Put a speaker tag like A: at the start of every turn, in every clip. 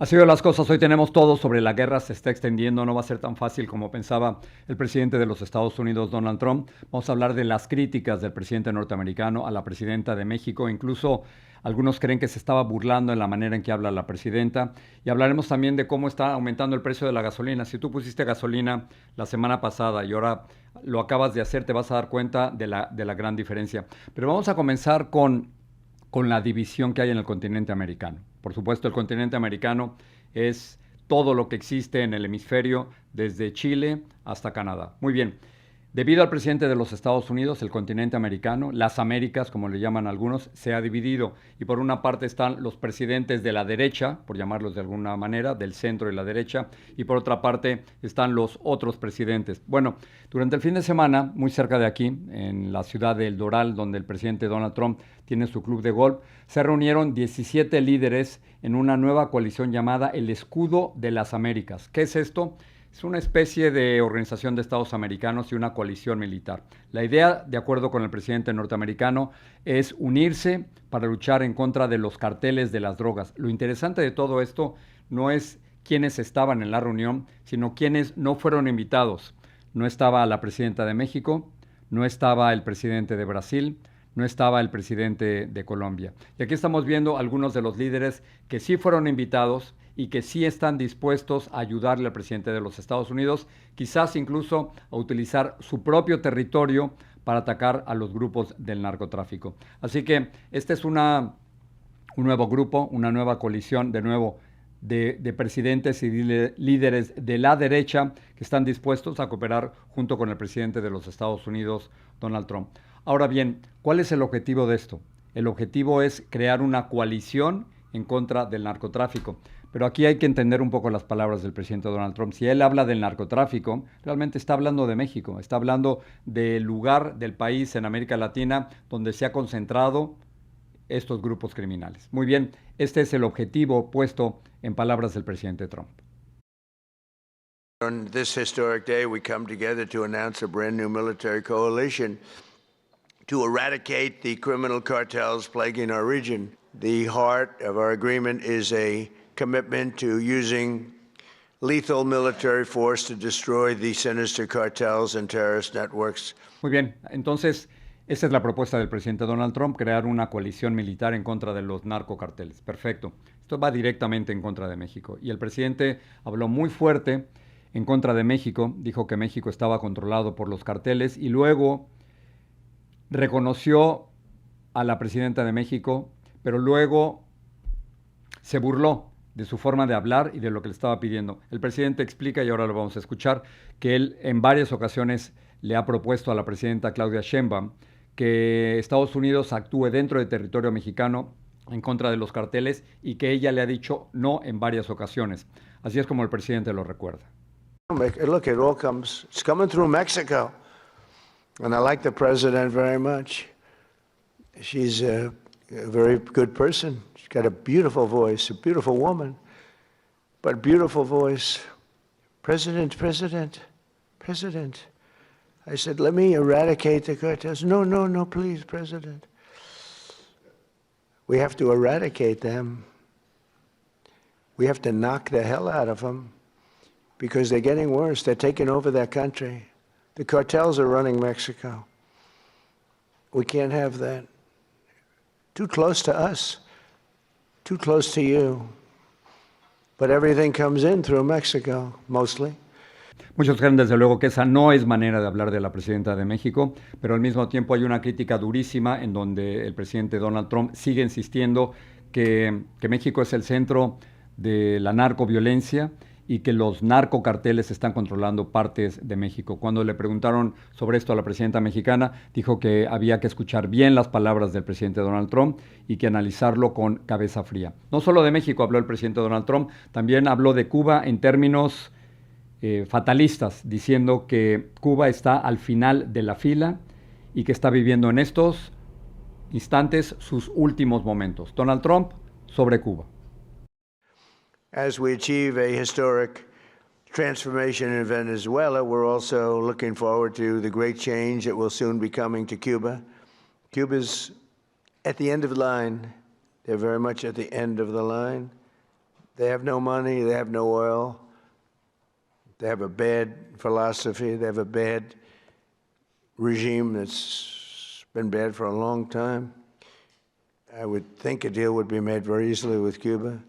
A: Así veo las cosas, hoy tenemos todo sobre la guerra, se está extendiendo, no va a ser tan fácil como pensaba el presidente de los Estados Unidos, Donald Trump. Vamos a hablar de las críticas del presidente norteamericano a la presidenta de México, incluso algunos creen que se estaba burlando en la manera en que habla la presidenta. Y hablaremos también de cómo está aumentando el precio de la gasolina. Si tú pusiste gasolina la semana pasada y ahora lo acabas de hacer, te vas a dar cuenta de la gran diferencia. Pero vamos a comenzar con la división que hay en el continente americano. Por supuesto, el continente americano es todo lo que existe en el hemisferio, desde Chile hasta Canadá. Muy bien. Debido al presidente de los Estados Unidos, el continente americano, las Américas, como le llaman algunos, se ha dividido. Y por una parte están los presidentes de la derecha, por llamarlos de alguna manera, del centro y la derecha, y por otra parte están los otros presidentes. Bueno, durante el fin de semana, muy cerca de aquí, en la ciudad de El Doral, donde el presidente Donald Trump tiene su club de golf, se reunieron 17 líderes en una nueva coalición llamada el Escudo de las Américas. ¿Qué es esto? Es una especie de organización de estados americanos y una coalición militar. La idea, de acuerdo con el presidente norteamericano, es unirse para luchar en contra de los carteles de las drogas. Lo interesante de todo esto no es quiénes estaban en la reunión, sino quiénes no fueron invitados. No estaba la presidenta de México, no estaba el presidente de Brasil, no estaba el presidente de Colombia. Y aquí estamos viendo algunos de los líderes que sí fueron invitados y que sí están dispuestos a ayudarle al presidente de los Estados Unidos, quizás incluso a utilizar su propio territorio para atacar a los grupos del narcotráfico. Así que este es un nuevo grupo, una nueva coalición, de nuevo, de presidentes y líderes de la derecha que están dispuestos a cooperar junto con el presidente de los Estados Unidos, Donald Trump. Ahora bien, ¿cuál es el objetivo de esto? El objetivo es crear una coalición en contra del narcotráfico. Pero aquí hay que entender un poco las palabras del presidente Donald Trump. Si él habla del narcotráfico, realmente está hablando de México, está hablando del lugar del país en América Latina donde se ha concentrado estos grupos criminales. Muy bien, este es el objetivo puesto en palabras del presidente Trump.
B: On this historic day, we come together to announce a brand new military coalition to eradicate the criminal cartels plaguing our region. The heart of our agreement is a commitment to using lethal military force to destroy the sinister cartels and terrorist networks.
A: Muy bien, entonces esa es la propuesta del presidente Donald Trump, crear una coalición militar en contra de los narcocarteles. Perfecto. Esto va directamente en contra de México. Y el presidente habló muy fuerte en contra de México, dijo que México estaba controlado por los carteles y luego reconoció a la presidenta de México, pero luego se burló de su forma de hablar y de lo que le estaba pidiendo. El presidente explica, y ahora lo vamos a escuchar, que él en varias ocasiones le ha propuesto a la presidenta Claudia Sheinbaum que Estados Unidos actúe dentro del territorio mexicano en contra de los carteles y que ella le ha dicho no en varias ocasiones. Así es como el presidente lo recuerda.
B: Look, it's coming through Mexico. And I like the president very much. She's a very good person. She's got a beautiful voice, a beautiful woman, but beautiful voice. President. I said, let me eradicate the cartels. No, please, President. We have to eradicate them. We have to knock the hell out of them because they're getting worse. They're taking over that country. The cartels are running Mexico. We can't have that. Too close to us, too close to you. But everything comes in through Mexico, mostly.
A: Muchos creen desde luego que esa no es manera de hablar de la presidenta de México, pero al mismo tiempo hay una crítica durísima en donde el presidente Donald Trump sigue insistiendo que México es el centro de la narcoviolencia y que los narcocarteles están controlando partes de México. Cuando le preguntaron sobre esto a la presidenta mexicana, dijo que había que escuchar bien las palabras del presidente Donald Trump y que analizarlo con cabeza fría. No solo de México habló el presidente Donald Trump, también habló de Cuba en términos fatalistas, diciendo que Cuba está al final de la fila y que está viviendo en estos instantes sus últimos momentos. Donald Trump sobre Cuba.
B: As we achieve a historic transformation in Venezuela, we're also looking forward to the great change that will soon be coming to Cuba. Cuba's at the end of the line. They're very much at the end of the line. They have no money, they have no oil, they have a bad philosophy, they have a bad regime that's been bad for a long time. I would think a deal would be made very easily with Cuba.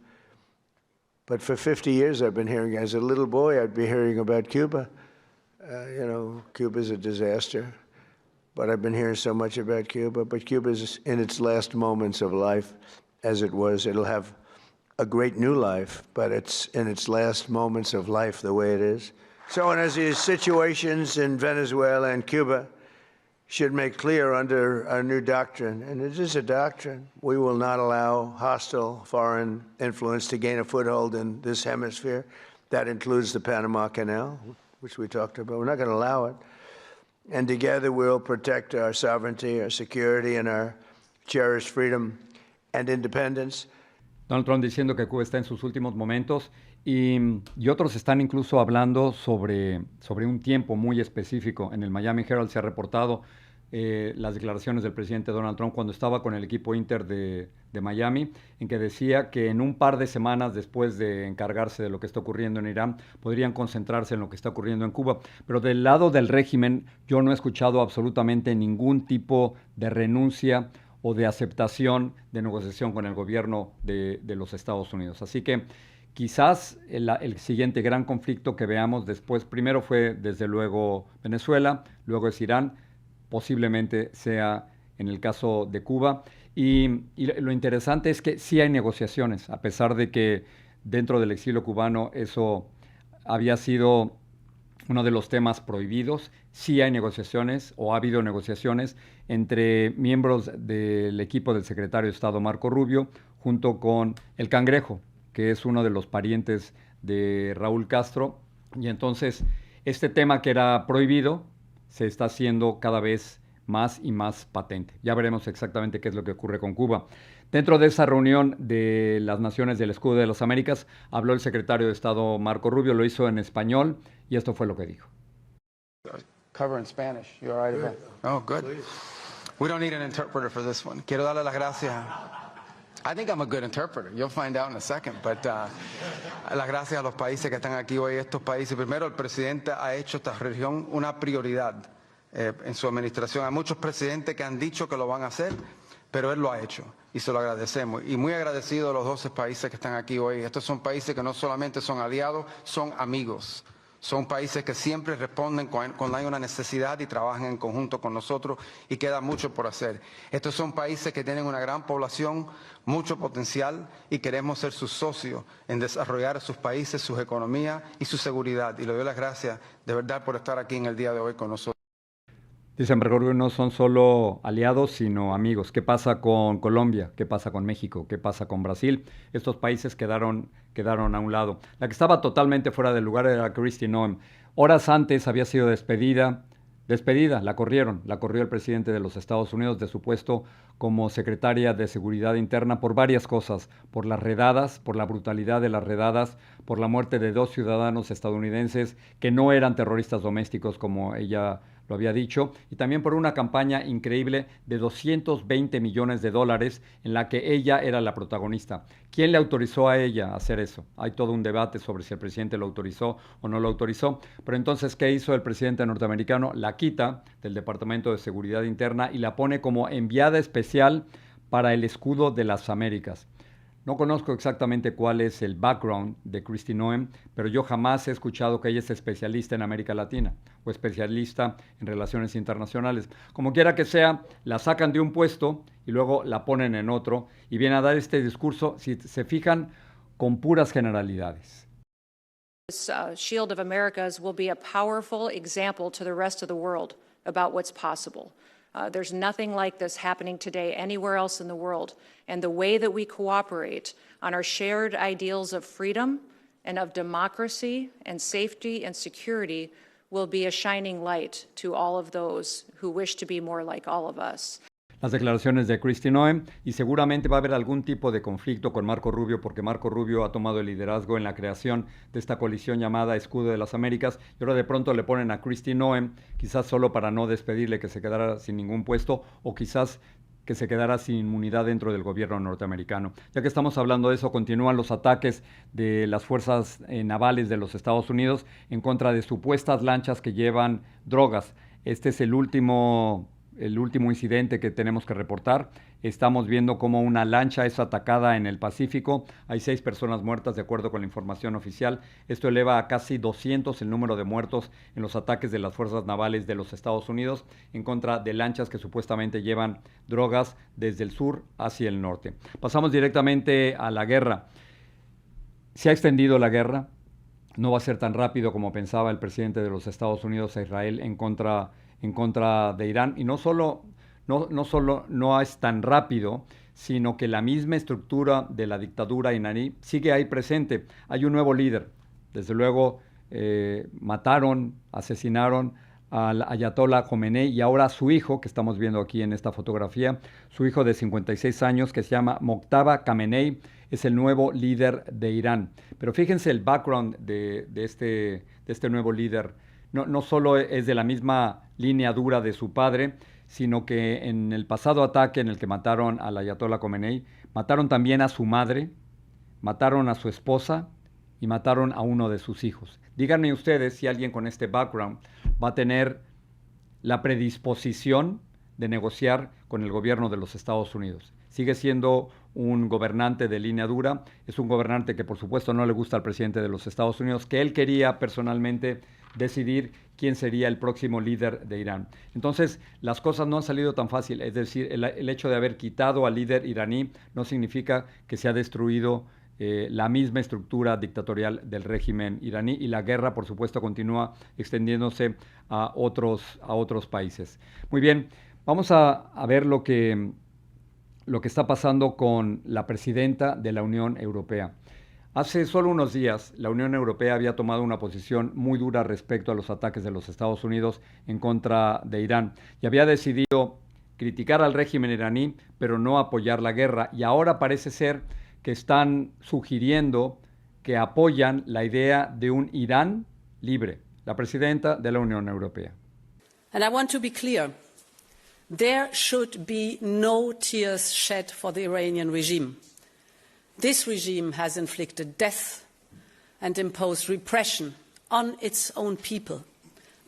B: But for 50 years I've been hearing, as a little boy, I'd be hearing about Cuba. Cuba's a disaster. But I've been hearing so much about Cuba. But Cuba's in its last moments of life, as it was. It'll have a great new life, but it's in its last moments of life the way it is. So, and as these situations in Venezuela and Cuba should make clear under our new doctrine, and it is a doctrine, we will not allow hostile foreign influence to gain a foothold in this hemisphere. That includes the Panama Canal, which we talked about. We're not going to allow it. And together we'll protect our sovereignty, our security, and our cherished freedom and independence.
A: Donald Trump diciendo que Cuba está en sus últimos momentos y otros están incluso hablando sobre un tiempo muy específico. En el Miami Herald se ha reportado las declaraciones del presidente Donald Trump cuando estaba con el equipo Inter de Miami, en que decía que en un par de semanas después de encargarse de lo que está ocurriendo en Irán, podrían concentrarse en lo que está ocurriendo en Cuba. Pero del lado del régimen yo no he escuchado absolutamente ningún tipo de renuncia o de aceptación de negociación con el gobierno de los Estados Unidos. Así que quizás el siguiente gran conflicto que veamos después, primero fue desde luego Venezuela, luego es Irán, posiblemente sea en el caso de Cuba. Y lo interesante es que sí hay negociaciones, a pesar de que dentro del exilio cubano eso había sido uno de los temas prohibidos. Sí hay negociaciones, o ha habido negociaciones, entre miembros del equipo del secretario de Estado Marco Rubio, junto con el Cangrejo, que es uno de los parientes de Raúl Castro. Y entonces este tema que era prohibido se está haciendo cada vez más y más patente. Ya veremos exactamente qué es lo que ocurre con Cuba. Dentro de esa reunión de las Naciones del Escudo de las Américas, habló el secretario de Estado Marco Rubio, lo hizo en español, y esto fue lo que dijo.
C: Cover in Spanish. You all right about that? Oh, good. We don't need an interpreter for this one. Quiero darle las gracias. I think I'm a good interpreter. You'll find out in a second. But las gracias a los países que están aquí hoy. Estos países, primero, el presidente ha hecho esta región una prioridad en su administración. Hay muchos presidentes que han dicho que lo van a hacer, pero él lo ha hecho y se lo agradecemos. Y muy agradecido a los 12 países que están aquí hoy. Estos son países que no solamente son aliados, son amigos. Son países que siempre responden cuando hay una necesidad y trabajan en conjunto con nosotros, y queda mucho por hacer. Estos son países que tienen una gran población, mucho potencial, y queremos ser sus socios en desarrollar sus países, sus economías y su seguridad. Y le doy las gracias de verdad por estar aquí en el día de hoy con nosotros.
A: Dicen, Marco Rubio, no son solo aliados, sino amigos. ¿Qué pasa con Colombia? ¿Qué pasa con México? ¿Qué pasa con Brasil? Estos países quedaron a un lado. La que estaba totalmente fuera del lugar era Kristi Noem. Horas antes había sido despedida, la corrió el presidente de los Estados Unidos de su puesto como secretaria de Seguridad Interna por varias cosas, por las redadas, por la brutalidad de las redadas, por la muerte de 2 ciudadanos estadounidenses que no eran terroristas domésticos como ella lo había dicho, y también por una campaña increíble de $220 millones en la que ella era la protagonista. ¿Quién le autorizó a ella a hacer eso? Hay todo un debate sobre si el presidente lo autorizó o no lo autorizó, pero entonces, ¿qué hizo el presidente norteamericano? La quita del Departamento de Seguridad Interna y la pone como enviada especial para el Escudo de las Américas. No conozco exactamente cuál es el background de Kristi Noem, pero yo jamás he escuchado que ella es especialista en América Latina o especialista en relaciones internacionales. Como quiera que sea, la sacan de un puesto y luego la ponen en otro y viene a dar este discurso, si se fijan, con puras generalidades.
D: This Shield of Americas will be a powerful example to the rest of the world about what's possible. There's nothing like this happening today anywhere else in the world. And the way that we cooperate on our shared ideals of freedom and of democracy and safety and security will be a shining light to all of those who wish to be more like all of us.
A: Las declaraciones de Kristi Noem, y seguramente va a haber algún tipo de conflicto con Marco Rubio, porque Marco Rubio ha tomado el liderazgo en la creación de esta coalición llamada Escudo de las Américas, y ahora de pronto le ponen a Kristi Noem, quizás solo para no despedirle, que se quedara sin ningún puesto, o quizás que se quedara sin inmunidad dentro del gobierno norteamericano. Ya que estamos hablando de eso, continúan los ataques de las fuerzas navales de los Estados Unidos en contra de supuestas lanchas que llevan drogas. Este es el último incidente que tenemos que reportar. Estamos viendo cómo una lancha es atacada en el Pacífico. Hay 6 personas muertas de acuerdo con la información oficial. Esto eleva a casi 200 el número de muertos en los ataques de las fuerzas navales de los Estados Unidos en contra de lanchas que supuestamente llevan drogas desde el sur hacia el norte. Pasamos directamente a la guerra. Se ha extendido la guerra. No va a ser tan rápido como pensaba el presidente de los Estados Unidos a Israel en contra de Irán. Y no solo no es tan rápido, sino que la misma estructura de la dictadura iraní sigue ahí presente. Hay un nuevo líder. Desde luego asesinaron al ayatollah Khomeini y ahora su hijo, que estamos viendo aquí en esta fotografía, su hijo de 56 años, que se llama Mojtaba Khamenei, es el nuevo líder de Irán. Pero fíjense el background de este nuevo líder. No solo es de la misma línea dura de su padre, sino que en el pasado ataque en el que mataron al ayatollah Khomeini, mataron también a su madre, mataron a su esposa y mataron a uno de sus hijos. Díganme ustedes si alguien con este background va a tener la predisposición de negociar con el gobierno de los Estados Unidos. Sigue siendo un gobernante de línea dura, es un gobernante que por supuesto no le gusta al presidente de los Estados Unidos, que él quería personalmente decidir quién sería el próximo líder de Irán. Entonces, las cosas no han salido tan fácil, es decir, el hecho de haber quitado al líder iraní no significa que se ha destruido la misma estructura dictatorial del régimen iraní, y la guerra, por supuesto, continúa extendiéndose a otros países. Muy bien, vamos a ver lo que está pasando con la presidenta de la Unión Europea. Hace solo unos días, la Unión Europea había tomado una posición muy dura respecto a los ataques de los Estados Unidos en contra de Irán y había decidido criticar al régimen iraní, pero no apoyar la guerra. Y ahora parece ser que están sugiriendo que apoyan la idea de un Irán libre, la presidenta de la Unión Europea.
E: And I want to be clear. There should be no tears shed for the Iranian regime. This regime has inflicted death and imposed repression on its own people.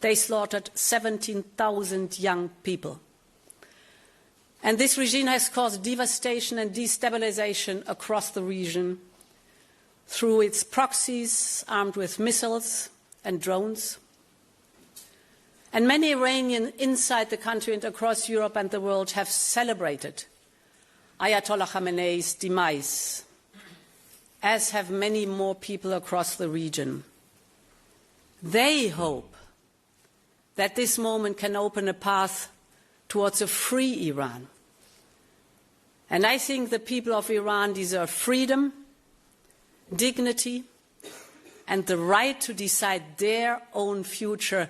E: They slaughtered 17,000 young people. And this regime has caused devastation and destabilization across the region through its proxies armed with missiles and drones. And many Iranians inside the country and across Europe and the world have celebrated Ayatollah Khamenei's demise, as have many more people across the region. They hope that this moment can open a path towards a free Iran. And I think the people of Iran deserve freedom, dignity, and the right to decide their own future,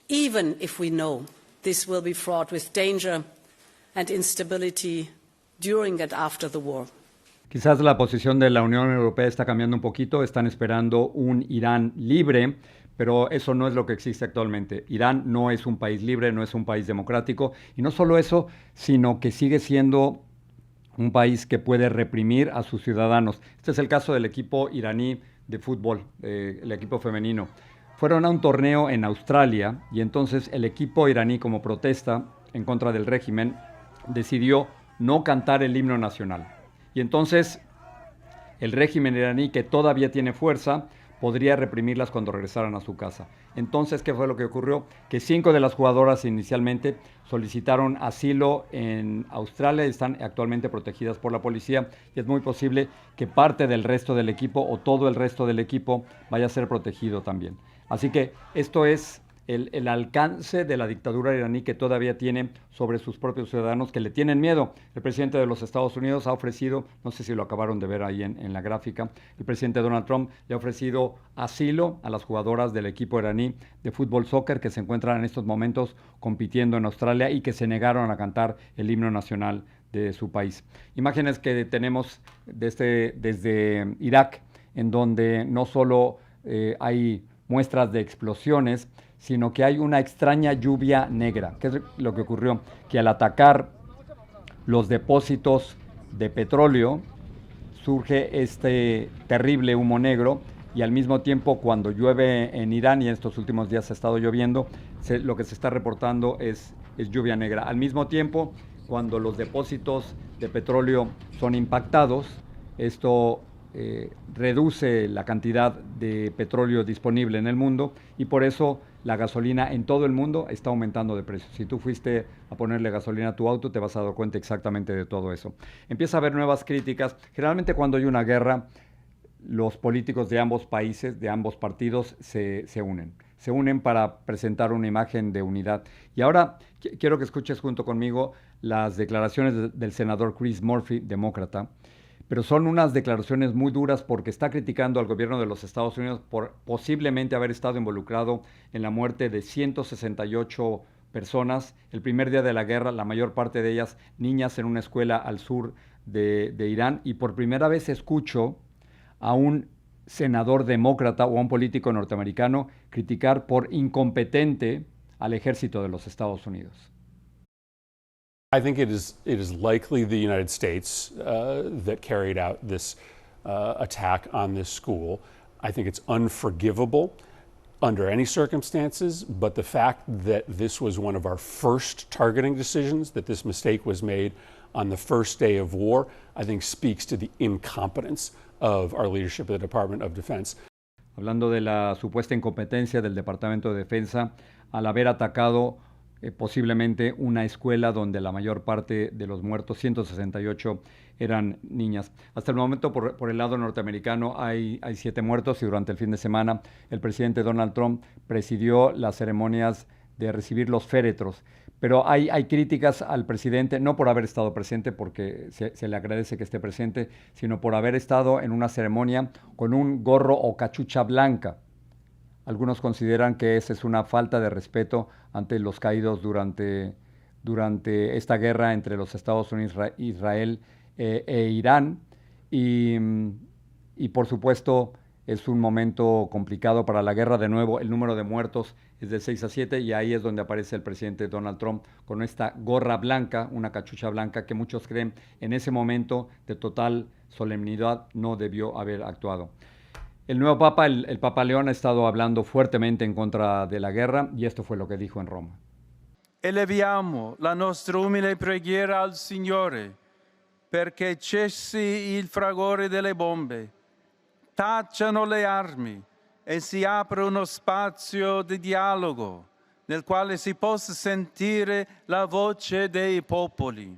E: even if we know this will be fraught with danger and instability during and after the war.
A: Quizás la posición de la Unión Europea está cambiando un poquito, están esperando un Irán libre, pero eso no es lo que existe actualmente. Irán no es un país libre, no es un país democrático, y no solo eso, sino que sigue siendo un país que puede reprimir a sus ciudadanos. Este es el caso del equipo iraní de fútbol, el equipo femenino. Fueron a un torneo en Australia y entonces el equipo iraní, como protesta en contra del régimen, decidió no cantar el himno nacional. Y entonces el régimen iraní, que todavía tiene fuerza, podría reprimirlas cuando regresaran a su casa. Entonces, ¿qué fue lo que ocurrió? Que 5 de las jugadoras inicialmente solicitaron asilo en Australia y están actualmente protegidas por la policía, y es muy posible que parte del resto del equipo o todo el resto del equipo vaya a ser protegido también. Así que esto es el alcance de la dictadura iraní, que todavía tiene sobre sus propios ciudadanos, que le tienen miedo. El presidente de los Estados Unidos ha ofrecido, no sé si lo acabaron de ver ahí en la gráfica, el presidente Donald Trump le ha ofrecido asilo a las jugadoras del equipo iraní de fútbol soccer que se encuentran en estos momentos compitiendo en Australia y que se negaron a cantar el himno nacional de su país. Imágenes que tenemos desde Irak, en donde no solo hay muestras de explosiones, sino que hay una extraña lluvia negra. ¿Qué es lo que ocurrió? Que al atacar los depósitos de petróleo, surge este terrible humo negro y al mismo tiempo cuando llueve en Irán, y en estos últimos días ha estado lloviendo, lo que se está reportando es lluvia negra. Al mismo tiempo, cuando los depósitos de petróleo son impactados, esto reduce la cantidad de petróleo disponible en el mundo y por eso la gasolina en todo el mundo está aumentando de precio. Si tú fuiste a ponerle gasolina a tu auto, te vas a dar cuenta exactamente de todo eso. Empieza a haber nuevas críticas. Generalmente cuando hay una guerra, los políticos de ambos países, de ambos partidos, se unen. Se unen para presentar una imagen de unidad. Y ahora quiero que escuches junto conmigo las declaraciones del senador Chris Murphy, demócrata, pero son unas declaraciones muy duras porque está criticando al gobierno de los Estados Unidos por posiblemente haber estado involucrado en la muerte de 168 personas. El primer día de la guerra, la mayor parte de ellas niñas en una escuela al sur de Irán. Y por primera vez escucho a un senador demócrata o a un político norteamericano criticar por incompetente al ejército de los Estados Unidos.
F: I think it is likely the United States that carried out this attack on this school. I think it's unforgivable under any circumstances, but the fact that this was one of our first targeting decisions, that this mistake was made on the first day of war, I think speaks to the incompetence of our leadership of the Department of Defense.
A: Hablando de la supuesta incompetencia del Departamento de Defensa al haber atacado posiblemente una escuela donde la mayor parte de los muertos, 168, eran niñas. Hasta el momento, por el lado norteamericano, hay 7 muertos y durante el fin de semana el presidente Donald Trump presidió las ceremonias de recibir los féretros. Pero hay críticas al presidente, no por haber estado presente, porque se le agradece que esté presente, sino por haber estado en una ceremonia con un gorro o cachucha blanca. Algunos consideran que esa es una falta de respeto ante los caídos durante esta guerra entre los Estados Unidos, Israel e Irán. Y por supuesto es un momento complicado para la guerra. De nuevo, el número de muertos es de 6 a 7 y ahí es donde aparece el presidente Donald Trump con esta gorra blanca, una cachucha blanca que muchos creen en ese momento de total solemnidad no debió haber actuado. El nuevo Papa, el Papa León, ha estado hablando fuertemente en contra de la guerra y esto fue lo que dijo en Roma.
G: Eleviamo la nostra umile preghiera al Signore perché cessi il fragore delle bombe, tacciano le armi e si apra uno spazio di dialogo nel quale si possa sentire la voce dei popoli.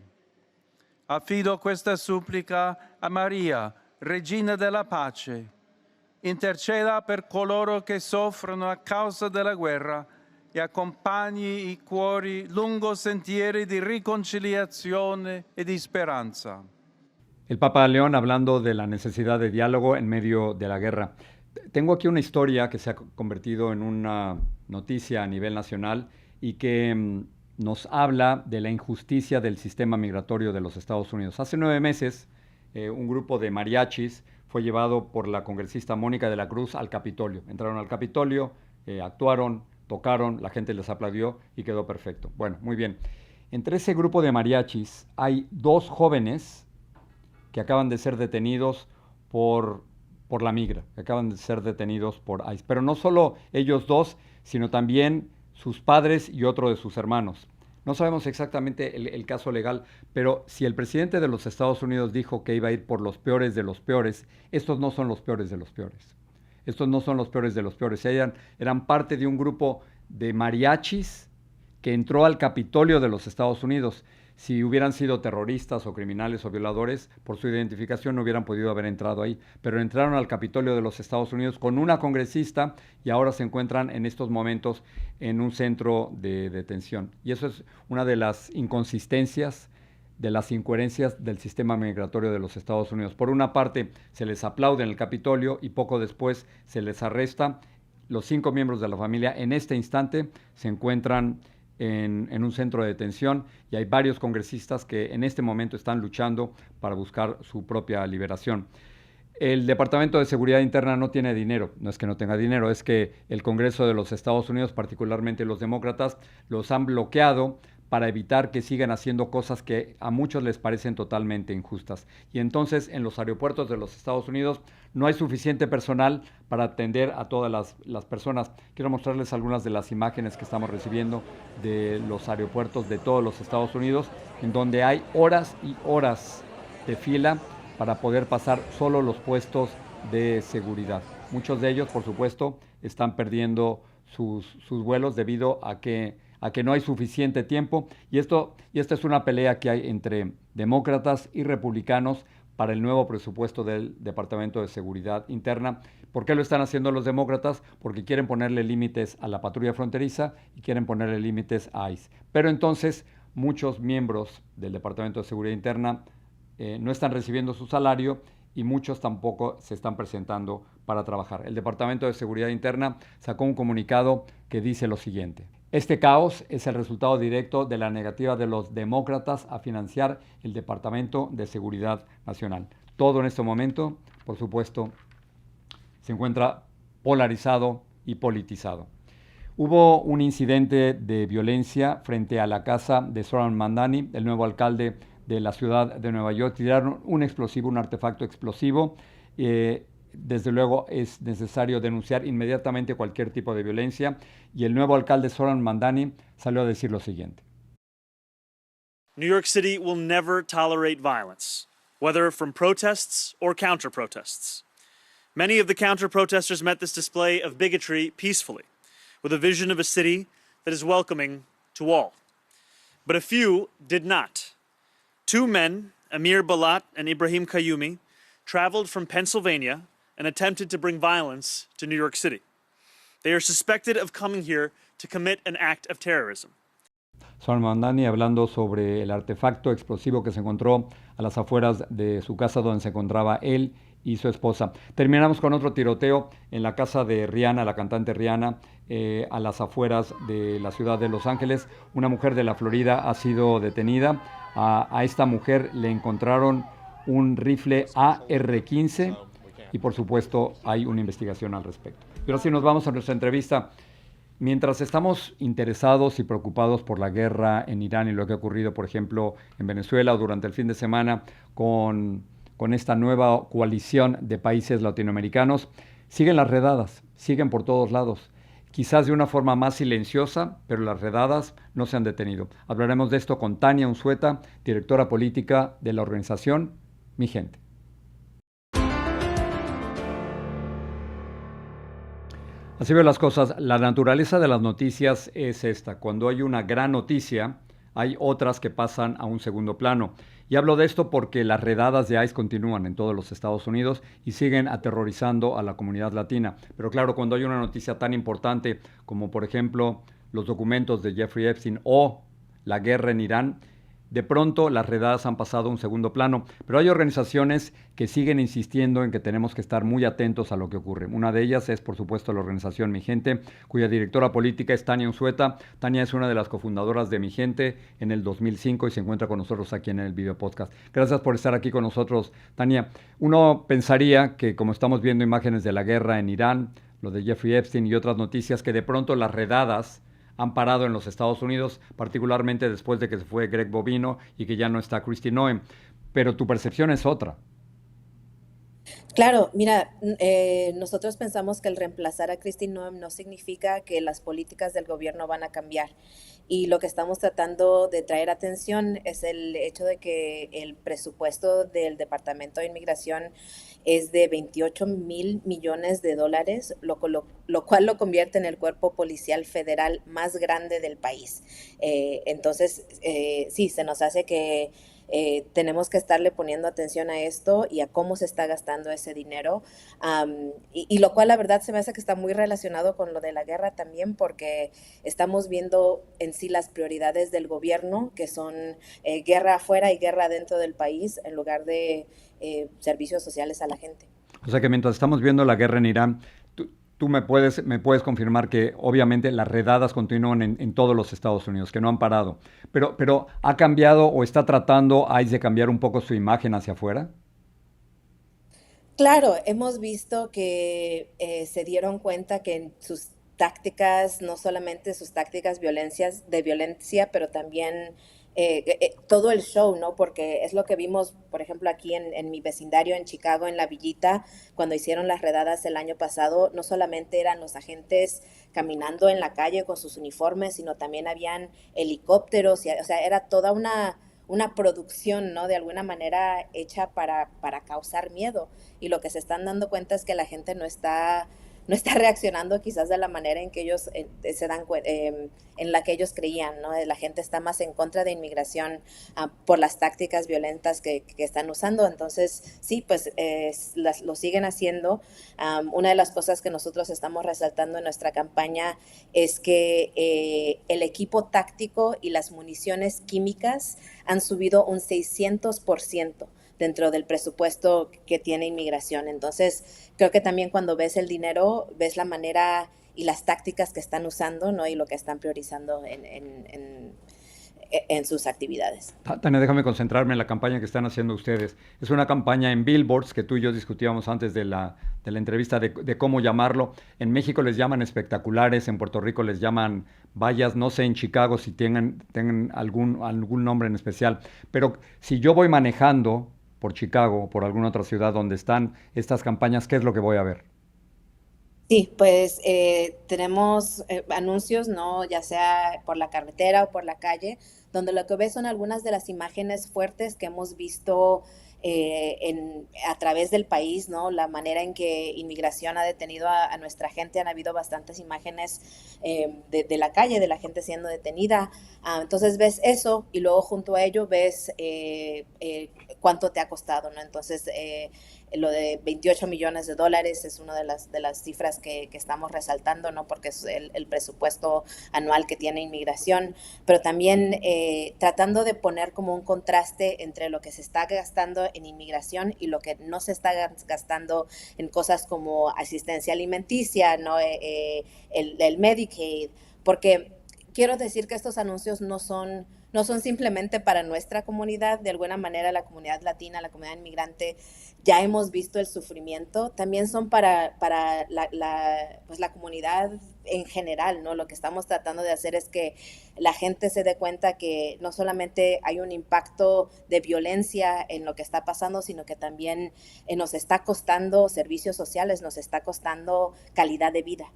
G: Affido questa supplica a Maria, Regina della Pace. Interceda per coloro che soffrono a causa della guerra e accompagni i cuori lungo sentieri di riconciliazione e di speranza.
A: El Papa León hablando de la necesidad de diálogo en medio de la guerra. Tengo aquí una historia que se ha convertido en una noticia a nivel nacional y que nos habla de la injusticia del sistema migratorio de los Estados Unidos. Hace 9 meses, un grupo de mariachis fue llevado por la congresista Mónica de la Cruz al Capitolio. Entraron al Capitolio, actuaron, tocaron, la gente les aplaudió y quedó perfecto. Bueno, muy bien. Entre ese grupo de mariachis hay 2 jóvenes que acaban de ser detenidos por la migra, que acaban de ser detenidos por ICE. Pero no solo ellos 2, sino también sus padres y otro de sus hermanos. No sabemos exactamente el caso legal, pero si el presidente de los Estados Unidos dijo que iba a ir por los peores de los peores, estos no son los peores de los peores. Estos no son los peores de los peores. Eran parte de un grupo de mariachis que entró al Capitolio de los Estados Unidos. Si hubieran sido terroristas o criminales o violadores, por su identificación no hubieran podido haber entrado ahí. Pero entraron al Capitolio de los Estados Unidos con una congresista y ahora se encuentran en estos momentos en un centro de detención. Y eso es una de las inconsistencias, de las incoherencias del sistema migratorio de los Estados Unidos. Por una parte, se les aplaude en el Capitolio y poco después se les arresta. Los 5 miembros de la familia en este instante se encuentran en un centro de detención y hay varios congresistas que en este momento están luchando para buscar su propia liberación. El Departamento de Seguridad Interna no tiene dinero, no es que no tenga dinero, es que el Congreso de los Estados Unidos, particularmente los demócratas, los han bloqueado para evitar que sigan haciendo cosas que a muchos les parecen totalmente injustas. Y entonces en los aeropuertos de los Estados Unidos no hay suficiente personal para atender a todas las personas. Quiero mostrarles algunas de las imágenes que estamos recibiendo de los aeropuertos de todos los Estados Unidos, en donde hay horas y horas de fila para poder pasar solo los puestos de seguridad. Muchos de ellos, por supuesto, están perdiendo sus vuelos debido a que no hay suficiente tiempo, y esta es una pelea que hay entre demócratas y republicanos para el nuevo presupuesto del Departamento de Seguridad Interna. ¿Por qué lo están haciendo los demócratas? Porque quieren ponerle límites a la patrulla fronteriza y quieren ponerle límites a ICE. Pero entonces muchos miembros del Departamento de Seguridad Interna no están recibiendo su salario y muchos tampoco se están presentando para trabajar. El Departamento de Seguridad Interna sacó un comunicado que dice lo siguiente: este caos es el resultado directo de la negativa de los demócratas a financiar el Departamento de Seguridad Nacional. Todo en este momento, por supuesto, se encuentra polarizado y politizado. Hubo un incidente de violencia frente a la casa de Zohran Mamdani, el nuevo alcalde de la ciudad de Nueva York. Tiraron un explosivo, un artefacto explosivo. Desde luego es necesario denunciar inmediatamente cualquier tipo de violencia, y el nuevo alcalde Zohran Mamdani salió a decir lo siguiente:
H: New York City will never tolerate violence, whether from protests or counter-protests. Many of the counter-protesters met this display of bigotry peacefully, with a vision of a city that is welcoming to all. But a few did not. Two men, Amir Balat and Ibrahim Qayyumi, traveled from Pennsylvania and attempted to bring violence to New York City. They are suspected of coming here to commit an act of terrorism.
A: Zohran Mamdani hablando sobre el artefacto explosivo que se encontró a las afueras de su casa, donde se encontraba él y su esposa. Terminamos con otro tiroteo en la casa de Rihanna, la cantante Rihanna, a las afueras de la ciudad de Los Ángeles. Una mujer de la Florida ha sido detenida. A esta mujer le encontraron un rifle AR-15 y por supuesto hay una investigación al respecto. Y ahora sí nos vamos a nuestra entrevista. Mientras estamos interesados y preocupados por la guerra en Irán y lo que ha ocurrido, por ejemplo, en Venezuela, o durante el fin de semana con esta nueva coalición de países latinoamericanos, siguen las redadas, siguen por todos lados. Quizás de una forma más silenciosa, pero las redadas no se han detenido. Hablaremos de esto con Tania Unzueta, directora política de la organización Mi Gente. Así veo las cosas. La naturaleza de las noticias es esta. Cuando hay una gran noticia, hay otras que pasan a un segundo plano. Y hablo de esto porque las redadas de ICE continúan en todos los Estados Unidos y siguen aterrorizando a la comunidad latina. Pero claro, cuando hay una noticia tan importante como, por ejemplo, los documentos de Jeffrey Epstein o la guerra en Irán, de pronto las redadas han pasado a un segundo plano. Pero hay organizaciones que siguen insistiendo en que tenemos que estar muy atentos a lo que ocurre. Una de ellas es, por supuesto, la organización Mi Gente, cuya directora política es Tania Unzueta. Tania es una de las cofundadoras de Mi Gente en el 2005 y se encuentra con nosotros aquí en el video podcast. Gracias por estar aquí con nosotros, Tania. Uno pensaría que, como estamos viendo imágenes de la guerra en Irán, lo de Jeffrey Epstein y otras noticias, que de pronto las redadas han parado en los Estados Unidos, particularmente después de que se fue Greg Bovino y que ya no está Kristi Noem. Pero tu percepción es otra.
I: Claro, mira, nosotros pensamos que el reemplazar a Kristi Noem no significa que las políticas del gobierno van a cambiar. Y lo que estamos tratando de traer atención es el hecho de que el presupuesto del Departamento de Inmigración es de 28 mil millones de dólares, lo cual lo convierte en el cuerpo policial federal más grande del país. Entonces, sí, se nos hace que tenemos que estarle poniendo atención a esto y a cómo se está gastando ese dinero, y lo cual la verdad se me hace que está muy relacionado con lo de la guerra también, porque estamos viendo en sí las prioridades del gobierno, que son guerra afuera y guerra dentro del país, en lugar de servicios sociales a la gente.
A: O sea que mientras estamos viendo la guerra en Irán, tú me puedes confirmar que obviamente las redadas continúan en todos los Estados Unidos, que no han parado. Pero ¿ha cambiado o está tratando ICE de cambiar un poco su imagen hacia afuera?
I: Claro, hemos visto que se dieron cuenta que en sus tácticas, no solamente sus tácticas de violencia, pero también todo el show, ¿no? Porque es lo que vimos, por ejemplo, aquí en mi vecindario en Chicago, en La Villita, cuando hicieron las redadas el año pasado, no solamente eran los agentes caminando en la calle con sus uniformes, sino también habían helicópteros, o sea, era toda una producción, ¿no? De alguna manera hecha para causar miedo. Y lo que se están dando cuenta es que la gente no está reaccionando quizás de la manera en que ellos en la que ellos creían, ¿no? La gente está más en contra de inmigración por las tácticas violentas que están usando. Entonces, sí, pues lo siguen haciendo. Una de las cosas que nosotros estamos resaltando en nuestra campaña es que el equipo táctico y las municiones químicas han subido un 600% dentro del presupuesto que tiene inmigración. Entonces, creo que también cuando ves el dinero, ves la manera y las tácticas que están usando, ¿no? Y lo que están priorizando en sus actividades.
A: Tania, déjame concentrarme en la campaña que están haciendo ustedes. Es una campaña en billboards que tú y yo discutíamos antes de la entrevista de cómo llamarlo. En México les llaman espectaculares, en Puerto Rico les llaman vallas, no sé en Chicago si tengan algún nombre en especial, pero si yo voy manejando por Chicago o por alguna otra ciudad donde están estas campañas, ¿qué es lo que voy a ver?
I: Sí, pues tenemos anuncios, ¿no? Ya sea por la carretera o por la calle, donde lo que ves son algunas de las imágenes fuertes que hemos visto a través del país, ¿no? La manera en que inmigración ha detenido a nuestra gente, han habido bastantes imágenes de la calle, de la gente siendo detenida. Entonces ves eso y luego junto a ello ves cuánto te ha costado, ¿no? Entonces lo de $28 millones es una de las cifras que estamos resaltando, ¿no? Porque es el presupuesto anual que tiene inmigración, pero también tratando de poner como un contraste entre lo que se está gastando en inmigración y lo que no se está gastando en cosas como asistencia alimenticia, ¿no? El Medicaid, porque quiero decir que estos anuncios no son simplemente para nuestra comunidad, de alguna manera la comunidad latina, la comunidad inmigrante, ya hemos visto el sufrimiento, también son para la comunidad en general, ¿no? Lo que estamos tratando de hacer es que la gente se dé cuenta que no solamente hay un impacto de violencia en lo que está pasando, sino que también nos está costando servicios sociales, nos está costando calidad de vida.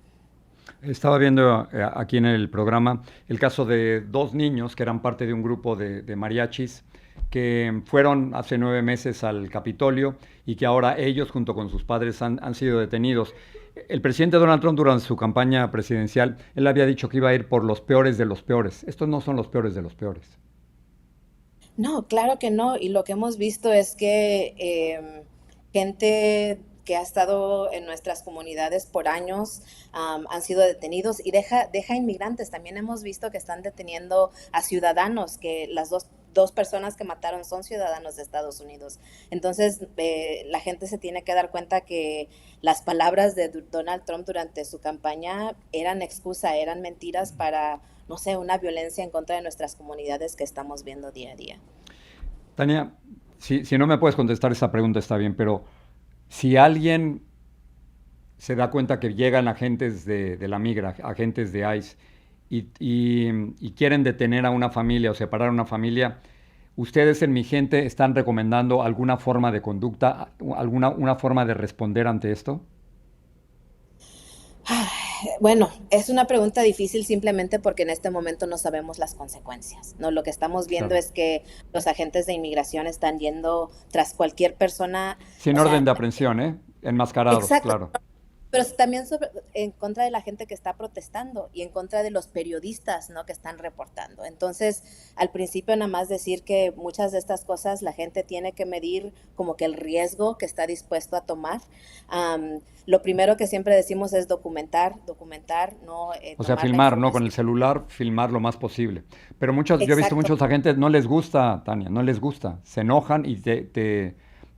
A: Estaba viendo aquí en el programa el caso de dos niños que eran parte de un grupo de mariachis que fueron hace 9 meses al Capitolio y que ahora ellos junto con sus padres han sido detenidos. El presidente Donald Trump durante su campaña presidencial, él había dicho que iba a ir por los peores de los peores. Estos no son los peores de los peores.
I: No, claro que no. Y lo que hemos visto es que gente que ha estado en nuestras comunidades por años han sido detenidos y deja inmigrantes. También hemos visto que están deteniendo a ciudadanos, que las dos personas que mataron son ciudadanos de Estados Unidos. Entonces, la gente se tiene que dar cuenta que las palabras de Donald Trump durante su campaña eran excusa, eran mentiras para, no sé, una violencia en contra de nuestras comunidades que estamos viendo día a día.
A: Tania, si no me puedes contestar esa pregunta está bien, pero si alguien se da cuenta que llegan agentes de la migra, agentes de ICE, y quieren detener a una familia o separar a una familia, ¿ustedes en Mi Gente están recomendando alguna forma de conducta, una forma de responder ante esto?
I: Bueno, es una pregunta difícil simplemente porque en este momento no sabemos las consecuencias, ¿no? Lo que estamos viendo
A: Claro.
I: es que los agentes de inmigración están yendo tras cualquier persona.
A: Sin
I: O sea,
A: orden de aprehensión, ¿eh? Enmascarados,
I: exacto,
A: claro.
I: pero también en contra de la gente que está protestando y en contra de los periodistas, ¿no? Que están reportando. Entonces, al principio nada más decir que muchas de estas cosas la gente tiene que medir como que el riesgo que está dispuesto a tomar. Lo primero que siempre decimos es documentar, no
A: O sea,
I: tomar la
A: filmar, ¿no? Con el
I: información.
A: celular, filmar lo más posible. Pero yo he visto
I: Exacto.
A: muchos agentes, no les gusta, Tania, no les gusta. Se enojan y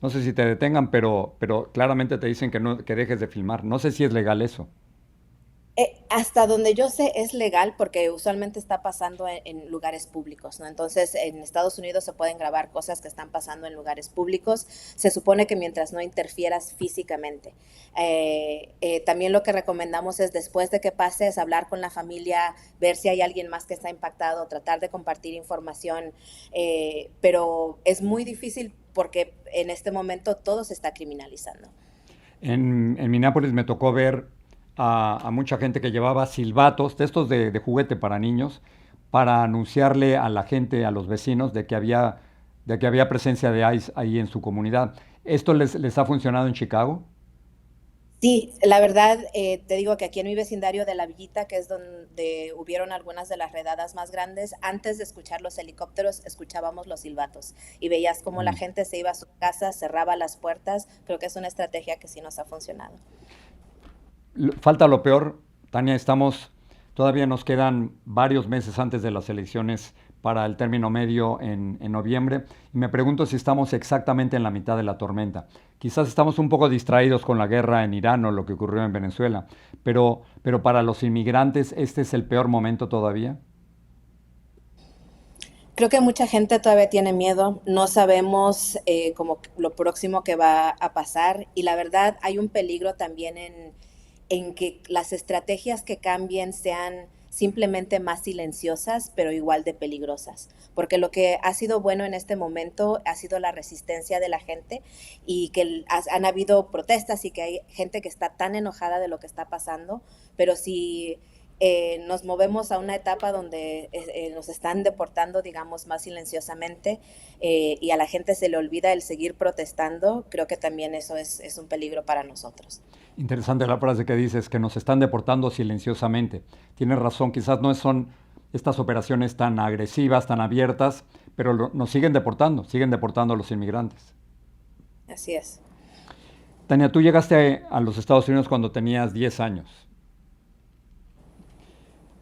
A: no sé si te detengan, pero claramente te dicen que dejes de filmar. No sé si es legal eso.
I: Hasta donde yo sé es legal porque usualmente está pasando en lugares públicos, ¿no? Entonces, en Estados Unidos se pueden grabar cosas que están pasando en lugares públicos. Se supone que mientras no interfieras físicamente. También lo que recomendamos es después de que pases, hablar con la familia, ver si hay alguien más que está impactado, tratar de compartir información, pero es muy difícil porque en este momento todo se está criminalizando.
A: En Minneapolis me tocó ver a mucha gente que llevaba silbatos, de estos de juguete para niños, para anunciarle a la gente, a los vecinos, de que había presencia de ICE ahí en su comunidad. ¿Esto les ha funcionado en Chicago?
I: Sí, la verdad, te digo que aquí en mi vecindario de La Villita, que es donde hubieron algunas de las redadas más grandes, antes de escuchar los helicópteros, escuchábamos los silbatos y veías cómo la gente se iba a su casa, cerraba las puertas. Creo que es una estrategia que sí nos ha funcionado.
A: Falta lo peor, Tania, todavía nos quedan varios meses antes de las elecciones para el término medio en noviembre, y me pregunto si estamos exactamente en la mitad de la tormenta. Quizás estamos un poco distraídos con la guerra en Irán o lo que ocurrió en Venezuela, pero para los inmigrantes, ¿este es el peor momento todavía?
I: Creo que mucha gente todavía tiene miedo, no sabemos como lo próximo que va a pasar y la verdad hay un peligro también en que las estrategias que cambien sean simplemente más silenciosas, pero igual de peligrosas. Porque lo que ha sido bueno en este momento ha sido la resistencia de la gente y que han habido protestas y que hay gente que está tan enojada de lo que está pasando, pero si nos movemos a una etapa donde nos están deportando, digamos, más silenciosamente y a la gente se le olvida el seguir protestando, creo que también eso es un peligro para nosotros.
A: Interesante la frase que dices, que nos están deportando silenciosamente. Tienes razón, quizás no son estas operaciones tan agresivas, tan abiertas, pero nos siguen deportando a los inmigrantes.
I: Así es.
A: Tania, tú llegaste a los Estados Unidos cuando tenías 10 años.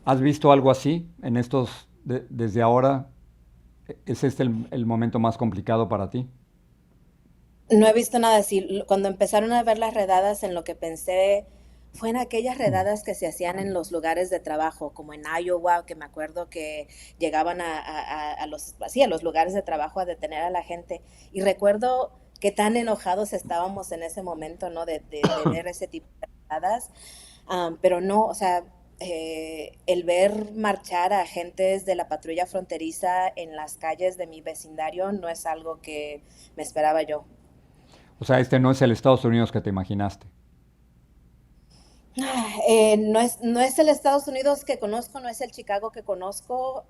A: ¿Has visto algo así desde ahora? ¿Es este el momento más complicado para ti?
I: No he visto nada así. Cuando empezaron a ver las redadas, en lo que pensé fue en aquellas redadas que se hacían en los lugares de trabajo, como en Iowa, que me acuerdo que llegaban a los lugares de trabajo a detener a la gente. Y recuerdo qué tan enojados estábamos en ese momento, ¿no? De ver ese tipo de redadas. Pero no, o sea, el ver marchar a agentes de la patrulla fronteriza en las calles de mi vecindario no es algo que me esperaba yo.
A: O sea, este no es el Estados Unidos que te imaginaste.
I: No es el Estados Unidos que conozco, no es el Chicago que conozco.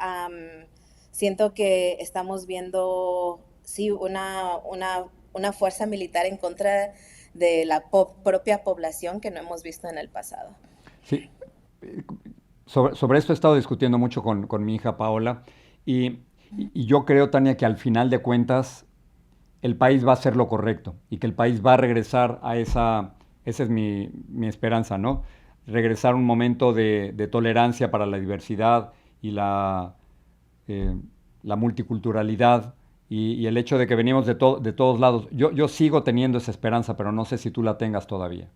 I: Siento que estamos viendo, sí, una fuerza militar en contra de la propia población que no hemos visto en el pasado.
A: Sí, sobre esto he estado discutiendo mucho con mi hija Paola y yo creo, Tania, que al final de cuentas el país va a hacer lo correcto y que el país va a regresar esa es mi esperanza, ¿no? Regresar a un momento de tolerancia para la diversidad y la multiculturalidad y el hecho de que venimos de todos lados. Yo sigo teniendo esa esperanza, pero no sé si tú la tengas todavía.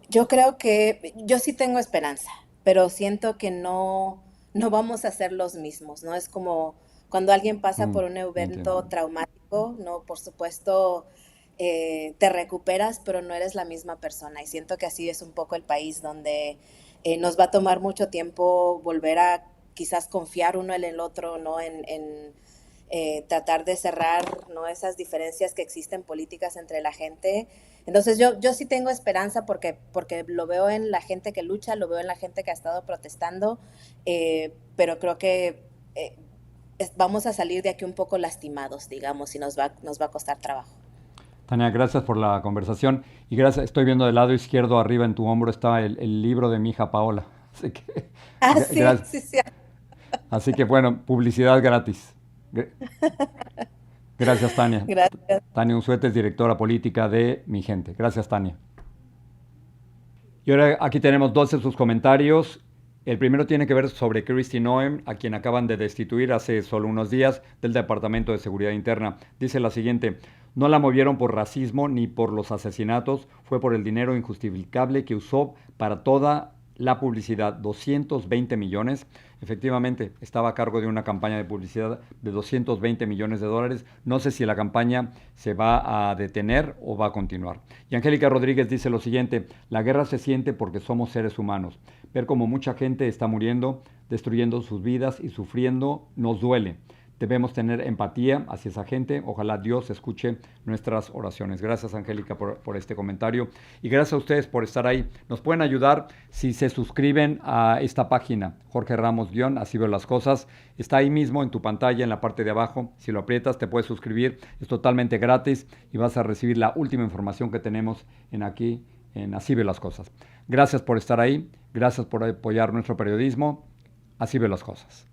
I: Yo creo que yo sí tengo esperanza, pero siento que no vamos a ser los mismos, ¿no? Es como cuando alguien pasa por un evento
A: Entiendo.
I: traumático, ¿no? Por supuesto, te recuperas, pero no eres la misma persona. Y siento que así es un poco el país donde nos va a tomar mucho tiempo volver a quizás confiar uno en el otro, ¿no? Tratar de cerrar, ¿no? Esas diferencias que existen políticas entre la gente. Entonces yo sí tengo esperanza porque lo veo en la gente que lucha, lo veo en la gente que ha estado protestando, pero creo que vamos a salir de aquí un poco lastimados, digamos, y nos va a costar trabajo.
A: Tania, gracias por la conversación y gracias. Estoy viendo del lado izquierdo arriba en tu hombro está el libro de mi hija Paola. Así que,
I: Sí, sí, sí.
A: así que bueno, publicidad gratis. Gracias, Tania.
I: Gracias.
A: Tania Unzueta es directora política de Mi Gente. Gracias, Tania. Y ahora aquí tenemos dos de sus comentarios. El primero tiene que ver sobre Kristi Noem, a quien acaban de destituir hace solo unos días del Departamento de Seguridad Interna. Dice la siguiente: No la movieron por racismo ni por los asesinatos, fue por el dinero injustificable que usó para toda la publicidad, 220 millones. Efectivamente, estaba a cargo de una campaña de publicidad de 220 millones de dólares. No sé si la campaña se va a detener o va a continuar. Y Angélica Rodríguez dice lo siguiente: la guerra se siente porque somos seres humanos. Ver cómo mucha gente está muriendo, destruyendo sus vidas y sufriendo, nos duele. Debemos tener empatía hacia esa gente. Ojalá Dios escuche nuestras oraciones. Gracias, Angélica, por este comentario. Y gracias a ustedes por estar ahí. Nos pueden ayudar si se suscriben a esta página, Jorge Ramos _ Así Veo Las Cosas. Está ahí mismo en tu pantalla, en la parte de abajo. Si lo aprietas, te puedes suscribir. Es totalmente gratis y vas a recibir la última información que tenemos aquí en Así Veo Las Cosas. Gracias por estar ahí. Gracias por apoyar nuestro periodismo. Así Veo Las Cosas.